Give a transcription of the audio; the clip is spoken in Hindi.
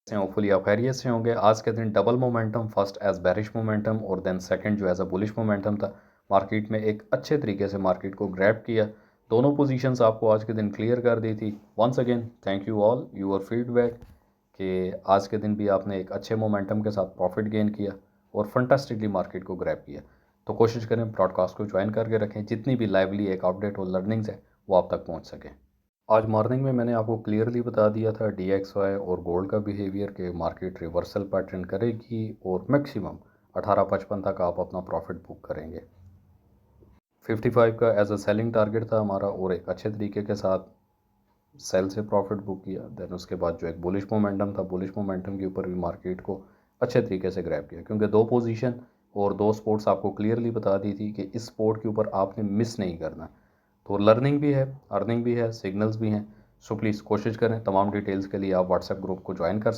से होपफुली आप खैरियत से होंगे। आज के दिन double momentum, first as bearish momentum और देन सेकंड जो एज अ बुलिश मोमेंटम था। मार्केट में एक अच्छे तरीके से मार्केट को ग्रैब किया। दोनों पोजीशंस आपको आज के दिन क्लियर कर दी थी। Once again thank you all your feedback कि आज के दिन भी आपने एक अच्छे मोमेंटम के साथ प्रॉफिट गेन किया और फंटास्टिकली मार्केट को ग्रैब किया। तो कोशिश करें ब्रॉडकास्ट को ज्वाइन करके रखें, जितनी भी लाइवली एक अपडेट और लर्निंग्स है वो आप तक पहुँच सकें। आज मॉर्निंग में मैंने आपको क्लियरली बता दिया था DXY और गोल्ड का बिहेवियर के मार्केट रिवर्सल पैटर्न करेगी और मैक्सिमम 18.55 तक आप अपना प्रॉफिट बुक करेंगे। 55 का एज अ सेलिंग टारगेट था हमारा और एक अच्छे तरीके के साथ सेल से प्रॉफिट बुक किया। देन उसके बाद जो एक बुलिश मोमेंटम था, बुलिश मोमेंटम के ऊपर भी मार्केट को अच्छे तरीके से ग्रैब किया, क्योंकि दो पोजीशन और दो स्पोर्ट्स आपको क्लियरली बता दी थी कि इस स्पोर्ट के ऊपर आपने मिस नहीं करना। तो लर्निंग भी है, अर्निंग भी है, सिग्नल्स भी हैं। सो प्लीज़ कोशिश करें। तमाम डिटेल्स के लिए आप व्हाट्सएप ग्रुप को ज्वाइन कर सकते हैं।